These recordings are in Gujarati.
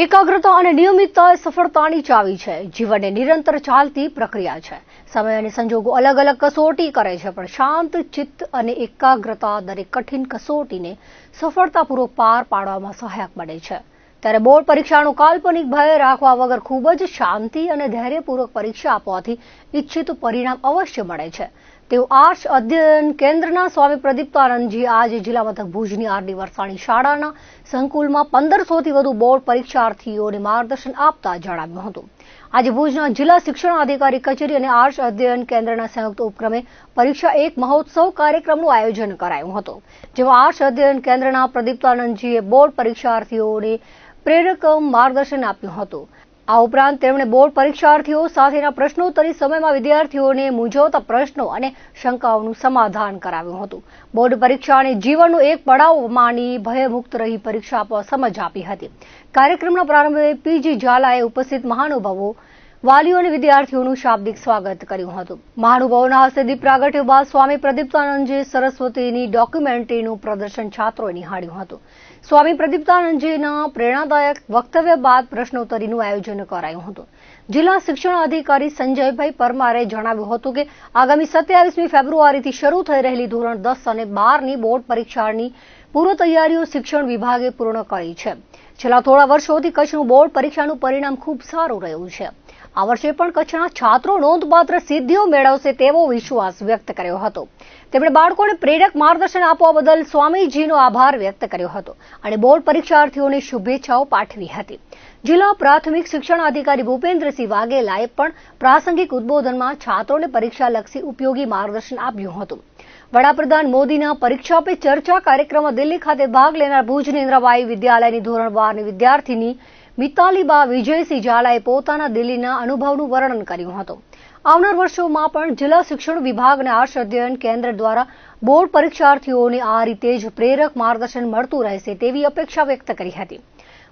એકાગ્રતા અને નિયમિતતા એ સફળતાની ચાવી છે. જીવનને નિરંતર ચાલતી પ્રક્રિયા છે. સમય અને સંજોગો અલગ અલગ કસોટી કરે છે, પણ શાંત ચિત્ત અને એકાગ્રતા દરેક કઠિન કસોટીને સફળતાપૂર્વક પાર પાડવામાં સહાયક બને છે. ત્યારે બોર્ડ પરીક્ષાનો કાલ્પનિક ભય રાખવા વગર ખૂબ જ શાંતિ અને ધૈર્યપૂર્વક પરીક્ષા આપવાથી ઈચ્છિત પરિણામ અવશ્ય મળે છે. તેઓ આર્ષ અધ્યયન કેન્દ્રના સ્વામી પ્રદીપ્તાનંદજી આજે જિલ્લા મથક ભુજની આર.ડી. વરસાણી શાળાના સંકુલમાં 1500થી વધુ બોર્ડ પરીક્ષાર્થીઓને માર્ગદર્શન આપતા જણાવ્યું હતું. આજે ભુજના જિલ્લા શિક્ષણાધિકારી કચેરી અને આર્ષ અધ્યયન કેન્દ્રના સંયુક્ત ઉપક્રમે પરીક્ષા એક મહોત્સવ કાર્યક્રમનું આયોજન કરાયું હતું, જેમાં આર્ષ અધ્યયન કેન્દ્રના પ્રદીપ્તાનંદજીએ બોર્ડ પરીક્ષાર્થીઓને પ્રેરક માર્ગદર્શન આપ્યું હતું. આ ઉપરાંત તેમણે બોર્ડ પરીક્ષાર્થીઓ સાથેના પ્રશ્નોત્તરી સમયમાં વિદ્યાર્થીઓને મૂંઝવતા પ્રશ્નો અને શંકાઓનું સમાધાન કરાવ્યું હતું. બોર્ડ પરીક્ષાને જીવનનો એક પડાવ માની ભયમુક્ત રહી પરીક્ષા આપવા સમજ આપી હતી. કાર્યક્રમના પ્રારંભે પી.જી. ઝાલાએ ઉપસ્થિત મહાનુભાવો, વાલીઓ અને વિદ્યાર્થીઓનું શાબ્દિક સ્વાગત કર્યું હતું. મહાનુભાવોના હસ્તે દીપ પ્રાગટ્ય બાદ સ્વામી પ્રદીપ્તાનંદજી સરસ્વતીની ડોક્યુમેન્ટરીનું પ્રદર્શન છાત્રોએ નિહાળ્યું હતું. સ્વામી પ્રદીપ્તાનંદજીના પ્રેરણાદાયક વક્તવ્ય બાદ પ્રશ્નોત્તરીનું આયોજન કરાયું હતું. જિલ્લા શિક્ષણાધિકારી સંજયભાઈ પરમારે જણાવ્યું હતું કે આગામી 27મી ફેબ્રુઆરીથી શરૂ થઈ રહેલી ધોરણ 10 અને 12ની બોર્ડ પરીક્ષાની પૂર્વ તૈયારીઓ શિક્ષણ વિભાગે પૂર્ણ કરી છે. છેલ્લા થોડા વર્ષોથી કચ્છનું બોર્ડ પરીક્ષાનું પરિણામ ખૂબ સારું રહ્યું છે. આ વર્ષે પણ કચ્છના છાત્રો નોંધપાત્ર સિદ્ધિઓ મેળવશે તેવો વિશ્વાસ વ્યક્ત કર્યો હતો. તેમણે બાળકોને પ્રેરક માર્ગદર્શન આપવા બદલ સ્વામીજીનો આભાર વ્યક્ત કર્યો હતો અને બોર્ડ પરીક્ષાર્થીઓને શુભેચ્છાઓ પાઠવી હતી. જિલ્લા પ્રાથમિક શિક્ષણ અધિકારી ભૂપેન્દ્રસિંહ વાઘેલાએ પણ પ્રાસંગિક ઉદબોધનમાં છાત્રોને પરીક્ષાલક્ષી ઉપયોગી માર્ગદર્શન આપ્યું હતું. વડાપ્રધાન મોદીના પરીક્ષા પે ચર્ચા કાર્યક્રમમાં દિલ્હી ખાતે ભાગ લેનાર ભુજની ઇન્દ્રાબાઈ વિદ્યાલયની ધોરણ 12ની વિદ્યાર્થીની મિતાલીબા વિજયસિંહ ઝાલાએ પોતાના દિલ્હીના અનુભવનું વર્ણન કર્યું હતું. આવનાર વર્ષોમાં પણ જિલ્લા શિક્ષણ વિભાગ અને આર્ષ અધ્યયન કેન્દ્ર દ્વારા બોર્ડ પરીક્ષાર્થીઓને આ રીતે જ પ્રેરક માર્ગદર્શન મળતું રહેશે તેવી અપેક્ષા વ્યક્ત કરી હતી.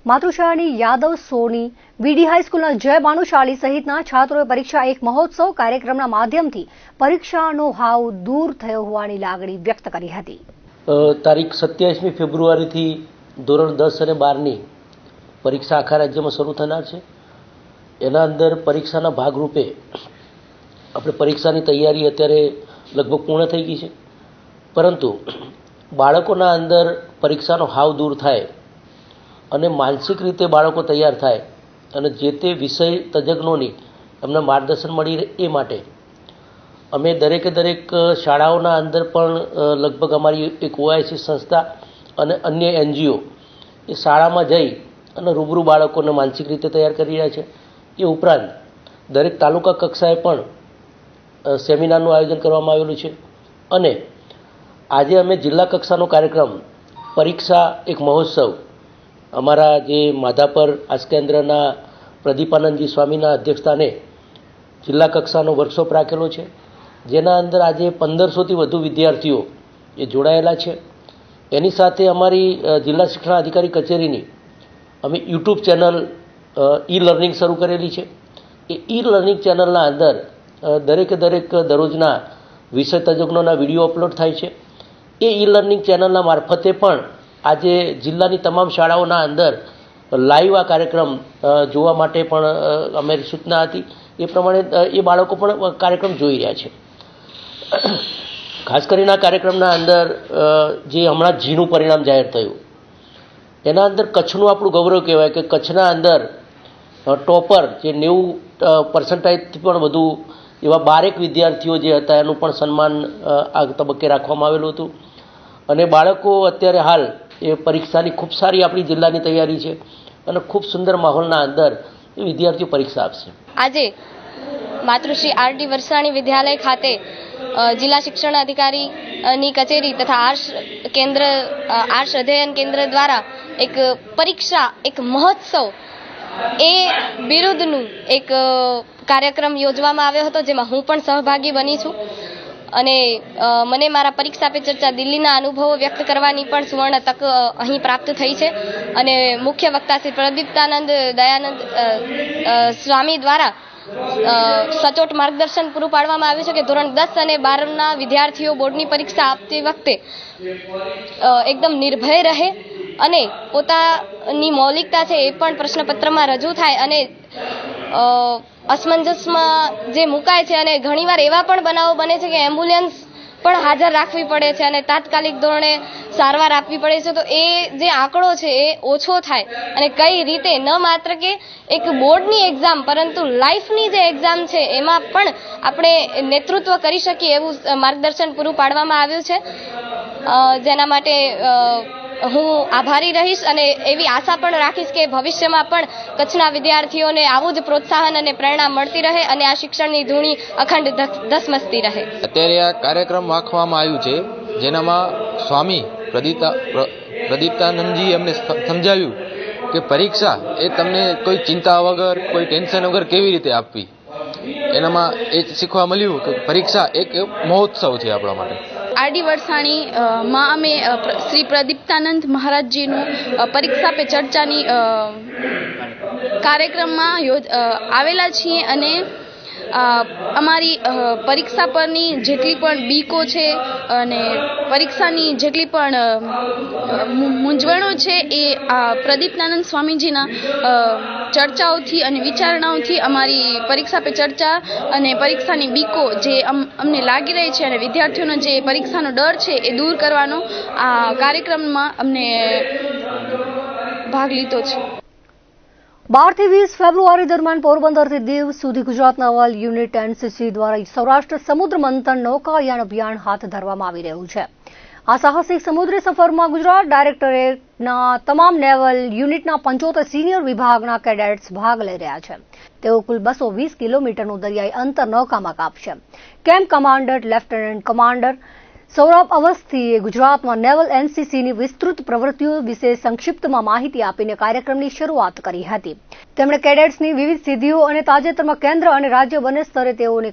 માતૃશાળાની યાદવ સોની બીડી હાઈસ્કૂલના જય ભાનુશાળી સહિતના છાત્રોએ પરીક્ષા એક મહોત્સવ કાર્યક્રમના માધ્યમથી પરીક્ષાનો હાવ દૂર થયો હોવાની લાગણી વ્યક્ત કરી હતી. તારીખ 27મી ફેબ્રુઆરીથી ધોરણ 10 અને 12ની પરીક્ષા આખા રાજ્યમાં શરૂ થનાર છે. એના અંદર પરીક્ષાના ભાગરૂપે આપણે પરીક્ષાની તૈયારી અત્યારે લગભગ પૂર્ણ થઈ ગઈ છે, પરંતુ બાળકોના અંદર પરીક્ષાનો હાવ દૂર થાય અને માનસિક રીતે બાળકો તૈયાર થાય અને જે તે વિષય તજજ્ઞોની એમને માર્ગદર્શન મળી રહે એ માટે અમે દરેકે દરેક શાળાઓના અંદર પણ લગભગ અમારી એક ઓઆઈસી સંસ્થા અને અન્ય એનજીઓ એ શાળામાં જઈ અને રૂબરૂ બાળકોને માનસિક રીતે તૈયાર કરી રહ્યા છે. એ ઉપરાંત દરેક તાલુકા કક્ષાએ પણ સેમિનારનું આયોજન કરવામાં આવેલું છે અને આજે અમે જિલ્લા કક્ષાનો કાર્યક્રમ પરીક્ષા એક મહોત્સવ અમારા જે માધાપર આર્ષ કેન્દ્રના પ્રદીપાનંદજી સ્વામીના અધ્યક્ષસ્થાને જિલ્લા કક્ષાનો વર્કશોપ રાખેલો છે, જેના અંદર આજે 1500થી વધુ વિદ્યાર્થીઓ એ જોડાયેલા છે. એની સાથે અમારી જિલ્લા શિક્ષણાધિકારી કચેરીની અમે યુટ્યુબ ચેનલ ઈ લર્નિંગ શરૂ કરેલી છે. એ ઈ લર્નિંગ ચેનલના અંદર દરેકે દરેક દરરોજના વિષય તજજ્ઞોના વિડીયો અપલોડ થાય છે. એ ઈ લર્નિંગ ચેનલના મારફતે પણ આજે જિલ્લાની તમામ શાળાઓના અંદર લાઈવ આ કાર્યક્રમ જોવા માટે પણ અમારી સૂચના હતી. એ પ્રમાણે એ બાળકો પણ કાર્યક્રમ જોઈ રહ્યા છે. ખાસ કરીને આ કાર્યક્રમના અંદર જે હમણાં જીનું પરિણામ જાહેર થયું એના અંદર કચ્છનું આપણું ગૌરવ કહેવાય કે કચ્છના અંદર ટોપર જે 90% પણ વધુ એવા 12 વિદ્યાર્થીઓ જે હતા એનું પણ સન્માન આ તબક્કે રાખવામાં આવેલું હતું. અને બાળકો અત્યારે હાલ એ પરીક્ષાની ખૂબ સારી આપણી જિલ્લાની તૈયારી છે અને ખૂબ સુંદર માહોલના અંદર એ વિદ્યાર્થીઓ પરીક્ષા આપશે. આજે માતૃશ્રી આર.ડી. વરસાણી વિદ્યાલય ખાતે જિલ્લા શિક્ષણ અધિકારીની કચેરી તથા આર્ષ અધ્યયન કેન્દ્ર દ્વારા એક પરીક્ષા એક મહોત્સવ એ બિરુદનું એક કાર્યક્રમ યોજવામાં આવ્યો હતો, જેમાં હું પણ સહભાગી બની છું અને મને મારા પરીક્ષા પે ચર્ચા દિલ્હીના અનુભવો વ્યક્ત કરવાની પણ સુવર્ણ તક અહીં પ્રાપ્ત થઈ છે. અને મુખ્ય વક્તા શ્રી પ્રદીપ્તાનંદ દયાનંદ સ્વામી દ્વારા સચોટ માર્ગદર્શન પૂરું પાડવામાં આવ્યું છે કે ધોરણ 10 અને 12ના વિદ્યાર્થીઓ બોર્ડની પરીક્ષા આપતી વખતે એકદમ નિર્ભય રહે અને પોતાની મૌલિકતા છે એ પણ પ્રશ્નપત્રમાં રજૂ થાય અને અસમંજસમાં જે મુકાય છે. અને ઘણીવાર એવા પણ બનાવો બને છે કે એમ્બ્યુલન્સ પણ હાજર રાખવી પડે છે અને તાત્કાલિક ધોરણે સારવાર આપવી પડે છે. તો એ જે આંકડો છે એ ઓછો થાય અને કઈ રીતે ન માત્ર કે એક બોર્ડની એક્ઝામ પરંતુ લાઈફની જે એક્ઝામ છે એમાં પણ આપણે નેતૃત્વ કરી શકીએ એવું માર્ગદર્શન પૂરું પાડવામાં આવ્યું છે, જેના માટે હું આભારી રહીશ અને એવી આશા પણ રાખીશ કે ભવિષ્યમાં પણ કચ્છના વિદ્યાર્થીઓને આવું જ પ્રોત્સાહન અને પ્રેરણા મળતી રહે અને આ શિક્ષણની ધૂણી અખંડ ધસમસતી રહે. અત્યારે આ કાર્યક્રમ રાખવામાં આવ્યું છે જેનામાં સ્વામી પ્રદીપ્તાનંદજી અમને સમજાવ્યું કે પરીક્ષા એ તમને કોઈ ચિંતા વગર કોઈ ટેન્શન વગર કેવી રીતે આપવી. એનામાં એ શીખવા મળ્યું કે પરીક્ષા એક મહોત્સવ છે આપણા માટે. આરડી વરસાણી માં અમે શ્રી પ્રદીપ્તાનંદ મહારાજજીનું પરીક્ષા પે ચર્ચાની કાર્યક્રમમાં આવેલા છીએ અને અમારી પરીક્ષા પરની જેટલી પણ બીકો છે અને પરીક્ષાની જેટલી પણ મૂંઝવણો છે એ પ્રદીપ્તાનંદ સ્વામીજીના ચર્ચાઓથી અને વિચારણાઓથી અમારી પરીક્ષા પે ચર્ચા અને પરીક્ષાની બીકો જે અમને લાગી રહી છે અને વિદ્યાર્થીઓનો જે પરીક્ષાનો ડર છે એ દૂર કરવાનો આ કાર્યક્રમમાં અમને ભાગ લીધો છે. 12 થી 20 ફેબ્રુઆરી દરમિયાન પોરબંદરથી દીવ સુધી ગુજરાત નાવલ યુનિટ એનસીસી દ્વારા સૌરાષ્ટ્ર સમુદ્ર મંથન નૌકાયાન અભિયાન હાથ ધરવામાં આવી રહ્યું છે. આ સાહસિક સમુદ્રી સફરમાં ગુજરાત ડાયરેક્ટરેટના તમામ નેવલ યુનિટના 75 સિનિયર વિભાગના કેડેટ્સ ભાગ લઈ રહ્યા છે. તેઓ કુલ 220 કિલોમીટરનું દરિયાઈ અંતર નૌકામાં કાપશે. Camp commander lieutenant commander Saurabh અવસ્થીએ ગુજરાતમાં નેવલ એનસીસીની વિસ્તૃત પ્રવૃત્તિઓ વિશે સંક્ષિપ્તમાં માહિતી આપીને કાર્યક્રમની શરૂઆત કરી હતી. તેમણે કેડેટ્સની વિવિધ સિદ્ધિઓ અને તાજેતરમાં કેન્દ્ર અને રાજ્ય બંને સ્તરે તેઓને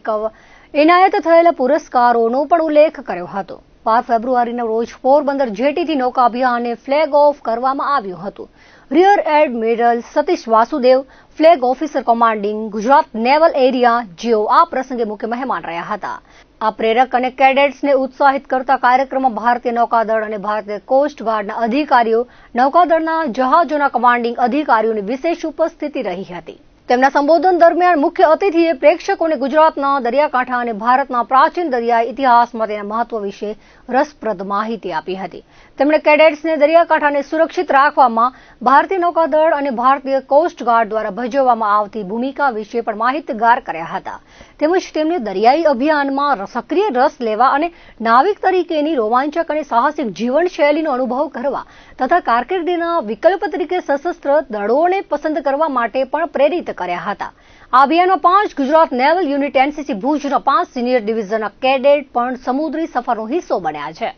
એનાયત થયેલા પુરસ્કારોનો પણ ઉલ્લેખ કર્યો હતો. 12 ફેબ્રુઆરીના રોજ પોરબંદર જેટીથી નૌકા અભિયાનને ફ્લેગ ઓફ કરવામાં આવ્યું હતું. Rear admiral Satish Vasudev, flag officer commanding Gujarat naval area, જેઓ આ પ્રસંગે મુખ્ય મહેમાન રહ્યા હતા. આ પ્રેરક અને કેડેટ્સને ઉત્સાહિત કરતા કાર્યક્રમમાં ભારતીય નૌકાદળ અને ભારતીય કોસ્ટ ગાર્ડના અધિકારીઓ, નૌકાદળના જહાજોના કમાન્ડિંગ અધિકારીઓની વિશેષ ઉપસ્થિતિ રહી હતી. તેમના સંબોધન દરમિયાન મુખ્ય અતિથિએ પ્રેક્ષકોને ગુજરાતના દરિયાકાંઠા અને ભારતના પ્રાચીન દરિયાઈ ઇતિહાસમાં તેના મહત્વ વિશે રસપ્રદ માહિતી આપી હતી. તેમણે કેડેટ્સને દરિયાકાંઠાને સુરક્ષિત રાખવામાં ભારતીય નૌકાદળ અને ભારતીય કોસ્ટ ગાર્ડ દ્વારા ભજવવામાં આવતી ભૂમિકા વિશે પણ માહિતગાર કર્યા હતા. તેમજ તેમને દરિયાઈ અભિયાનમાં સક્રિય રસ લેવા અને નાવિક તરીકેની રોમાંચક અને સાહસિક જીવનશૈલીનો અનુભવ કરવા તથા કારકિર્દીના વિકલ્પ તરીકે સશસ્ત્ર દળોને પસંદ કરવા માટે પણ પ્રેરિત કર્યા હતા. આ અભિયાનમાં 5 ગુજરાત નેવલ યુનિટ એનસીસી ભુજના 5 સિનિયર ડિવિઝનના કેડેટ પણ સમુદ્રી સફરનો હિસ્સો બન્યા છે.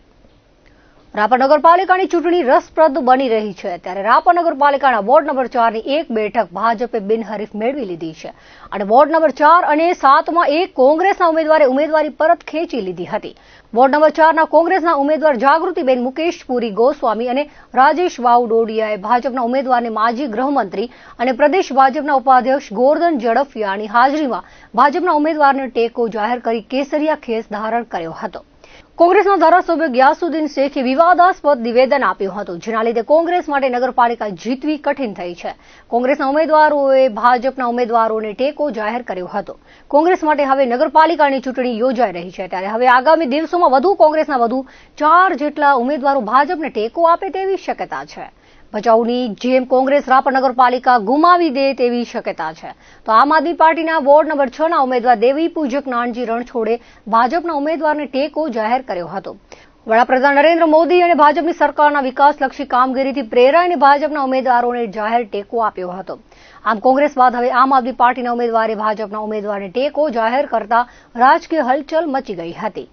રાપર નગરપાલિકાની ચૂંટણી રસપ્રદ બની રહી છે ત્યારે રાપર નગરપાલિકાના વોર્ડ નંબર 4ની એક બેઠક ભાજપે બિનહરીફ મેળવી લીધી છે અને વોર્ડ નંબર 4 અને 7માં એક કોંગ્રેસના ઉમેદવારે ઉમેદવારી પરત ખેંચી લીધી હતી. વોર્ડ નંબર 4ના કોંગ્રેસના ઉમેદવાર જાગૃતિબેન મુકેશપુરી ગોસ્વામી અને રાજેશ વાવ ડોડિયાએ ભાજપના ઉમેદવારને માજી ગૃહમંત્રી અને પ્રદેશ ભાજપના ઉપાધ્યક્ષ ગોરધન ઝડફિયાની હાજરીમાં ભાજપના ઉમેદવારને ટેકો જાહેર કરી કેસરિયા ખેસ ધારણ કર્યો હતો. કોંગ્રેસના ધારાસભ્ય ગ્યાસુદ્દીન શેખે વિવાદાસ્પદ નિવેદન આપ્યું હતું, જેના લીધે કોંગ્રેસ માટે નગરપાલિકા જીતવી કઠિન થઈ છે. કોંગ્રેસના ઉમેદવારોએ ભાજપના ઉમેદવારોને ટેકો જાહેર કર્યો હતો. કોંગ્રેસ માટે હવે નગરપાલિકાની ચૂંટણી યોજાઈ રહી છે ત્યારે હવે આગામી દિવસોમાં કોંગ્રેસના વધુ 4 જેટલા ઉમેદવારો ભાજપને ટેકો આપે તેવી શક્યતા છે. ભચાઉની જેમ કોંગ્રેસ રાપર નગરપાલિકા ગુમાવી દે તેવી શક્યતા છે. તો આમ આદમી પાર્ટીના વોર્ડ નંબર 6ના ઉમેદવાર દેવી પૂજક નાનજી રણછોડે ભાજપના ઉમેદવારને ટેકો જાહેર કર્યો હતો. વડાપ્રધાન નરેન્દ્ર મોદી અને ભાજપની સરકારના વિકાસલક્ષી કામગીરીથી પ્રેરાઈને ભાજપના ઉમેદવારોને જાહેર ટેકો આપ્યો હતો. આમ કોંગ્રેસ બાદ હવે આમ આદમી પાર્ટીના ઉમેદવારે ભાજપના ઉમેદવારને ટેકો જાહેર કરતા રાજકીય હલચલ મચી ગઈ હતી.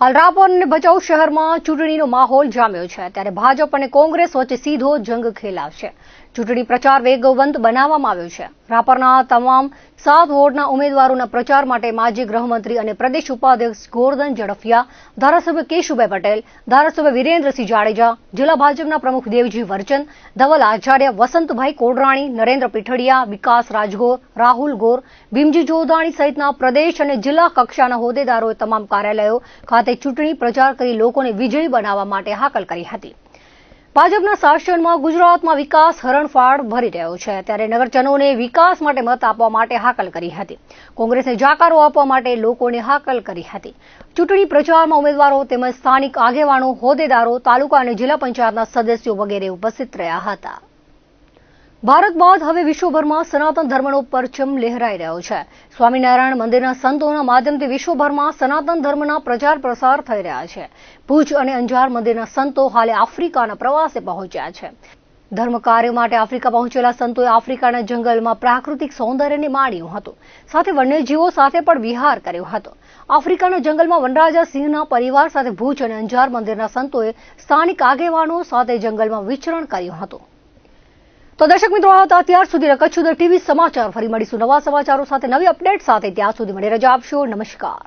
હાલ રાપર અને ભચાઉ શહેરમાં ચૂંટણીનો માહોલ જામ્યો છે ત્યારે ભાજપ અને કોંગ્રેસ વચ્ચે સીધો જંગ ખેલાશે. ચૂંટણી પ્રચાર વેગવંત બનાવવામાં આવ્યો છે. રાપરના તમામ 7 વોર્ડના ઉમેદવારોના પ્રચાર માટે માજી ગૃહમંત્રી અને પ્રદેશ ઉપાધ્યક્ષ ગોરધન ઝડફિયા, ધારાસભ્ય કેશુભાઈ પટેલ, ધારાસભ્ય વિરેન્દ્રસિંહ જાડેજા, જિલ્લા ભાજપના પ્રમુખ દેવજી વર્ચન, ધવલ આચાર્ય, વસંતભાઈ કોડરાણી, નરેન્દ્ર પીઠડિયા, વિકાસ રાજગોર, રાહુલ ગોર, ભીમજી જોધાણી સહિતના પ્રદેશ અને જિલ્લા કક્ષાના હોદ્દેદારોએ તમામ કાર્યાલયો ખાતે ચૂંટણી પ્રચાર કરી લોકોને વિજયી બનાવવા માટે હાકલ કરી હતી. ભાજપના શાસનમાં ગુજરાતમાં વિકાસ હરણફાળ ભરી રહ્યો છે, ત્યારે નગરજનોને વિકાસ માટે મત આપવા માટે હાકલ કરી હતી. કોંગ્રેસને જાકારો આપવા માટે લોકોને હાકલ કરી હતી. ચૂંટણી પ્રચારમાં ઉમેદવારો તેમજ સ્થાનિક આગેવાનો, હોદ્દેદારો, તાલુકા અને જિલ્લા પંચાયતના સદસ્યો વગેરે ઉપસ્થિત રહ્યા હતા. ભારત બાદ હવે વિશ્વભરમાં સનાતન ધર્મનો પરચમ લહેરાઈ રહ્યો છે. સ્વામિનારાયણ મંદિરના સંતોના માધ્યમથી વિશ્વભરમાં સનાતન ધર્મના પ્રચાર પ્રસાર થઈ રહ્યા છે. ભુજ અને અંજાર મંદિરના સંતો હાલે આફ્રિકાના પ્રવાસે પહોંચ્યા છે. ધર્મ કાર્ય માટે આફ્રિકા પહોંચેલા સંતોએ આફ્રિકાના જંગલમાં પ્રાકૃતિક સૌંદર્યને માણ્યું હતું, સાથે વન્યજીવો સાથે પણ વિહાર કર્યો હતો. આફ્રિકાના જંગલમાં વનરાજા સિંહના પરિવાર સાથે ભુજ અને અંજાર મંદિરના સંતોએ સ્થાનિક આગેવાનો સાથે જંગલમાં વિચરણ કર્યું હતું. તો દર્શક મિત્રો, આ હતા અત્યાર સુધીના કચ્છ ઉદર ટીવી સમાચાર. ફરી મળીશું નવા સમાચારો સાથે, નવી અપડેટ સાથે. ત્યાં સુધી મને રજા આપશો. નમસ્કાર.